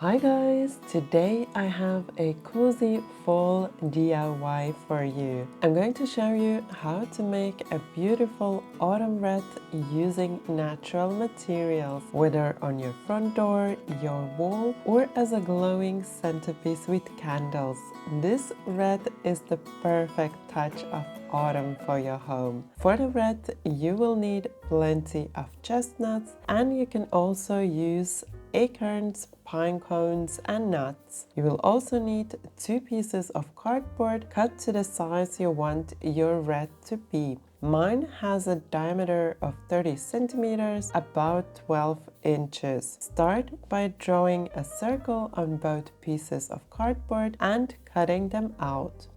Hi guys! Today I have a cozy fall DIY for you. I'm going to show you how to make a beautiful autumn wreath using natural materials, whether on your front door, your wall, or as a glowing centerpiece with candles. This wreath is the perfect touch of autumn for your home. For the wreath, you will need plenty of chestnuts, and you can also use acorns, pine cones, and nuts. You will also need 2 pieces of cardboard cut to the size you want your wreath to be. Mine has a diameter of 30 centimeters, about 12 inches. Start by drawing a circle on both pieces of cardboard and cutting them out.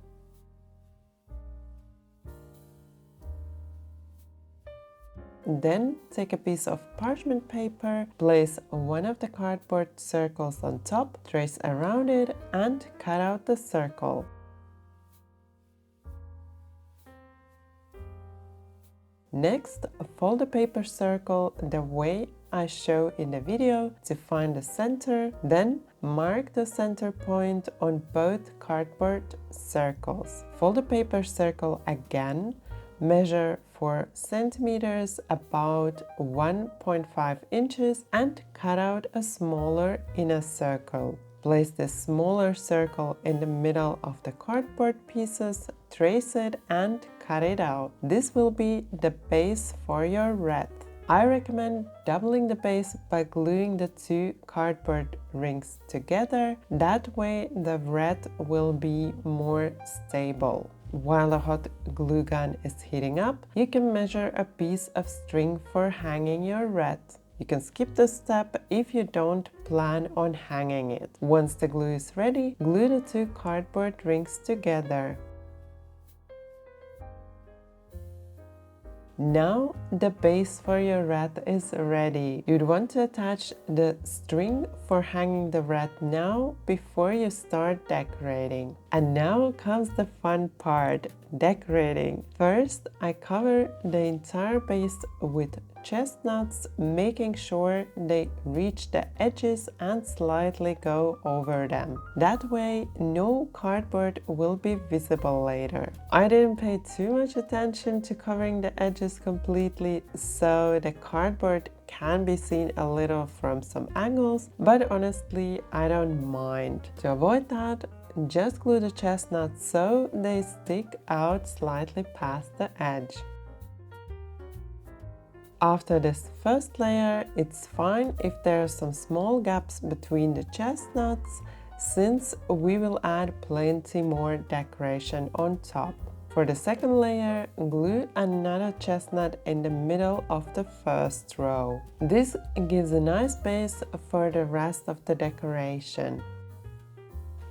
Then take a piece of parchment paper, place one of the cardboard circles on top, trace around it, and cut out the circle. Next, fold the paper circle the way I show in the video to find the center, then mark the center point on both cardboard circles. Fold the paper circle again, measure 4 centimeters, about 1.5 inches, and cut out a smaller inner circle. Place the smaller circle in the middle of the cardboard pieces, trace it, and cut it out. This will be the base for your wreath. I recommend doubling the base by gluing the 2 cardboard rings together. That way the wreath will be more stable. While the hot glue gun is heating up, you can measure a piece of string for hanging your wreath. You can skip this step if you don't plan on hanging it. Once the glue is ready, glue the 2 cardboard rings together. Now the base for your wreath is ready. You'd want to attach the string for hanging the wreath now before you start decorating. And now comes the fun part, decorating. First, I cover the entire base with chestnuts, making sure they reach the edges and slightly go over them. That way, no cardboard will be visible later. I didn't pay too much attention to covering the edges completely, so the cardboard can be seen a little from some angles, but honestly, I don't mind. To avoid that, just glue the chestnuts so they stick out slightly past the edge. After this first layer, it's fine if there are some small gaps between the chestnuts, since we will add plenty more decoration on top. For the second layer, glue another chestnut in the middle of the first row. This gives a nice base for the rest of the decoration.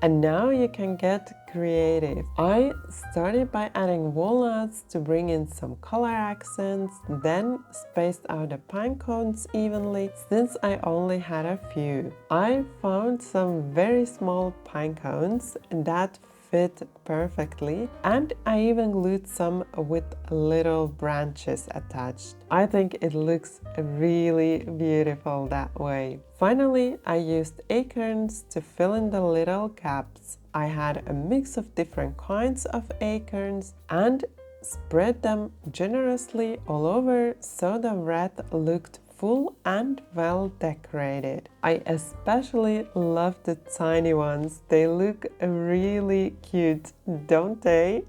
And now you can get creative. I started by adding walnuts to bring in some color accents, then spaced out the pine cones evenly since I only had a few. I found some very small pine cones that fit perfectly, and I even glued some with little branches attached. I think it looks really beautiful that way. Finally, I used acorns to fill in the little gaps. I had a mix of different kinds of acorns and spread them generously all over so the wreath looked full and well decorated. I especially love the tiny ones. They look really cute, don't they?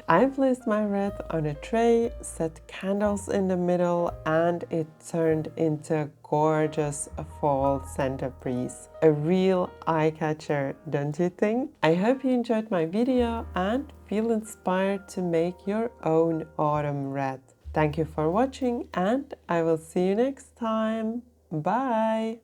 I placed my wreath on a tray, set candles in the middle, and it turned into a gorgeous fall centerpiece. A real eye-catcher, don't you think? I hope you enjoyed my video and feel inspired to make your own autumn wreath. Thank you for watching, and I will see you next time. Bye!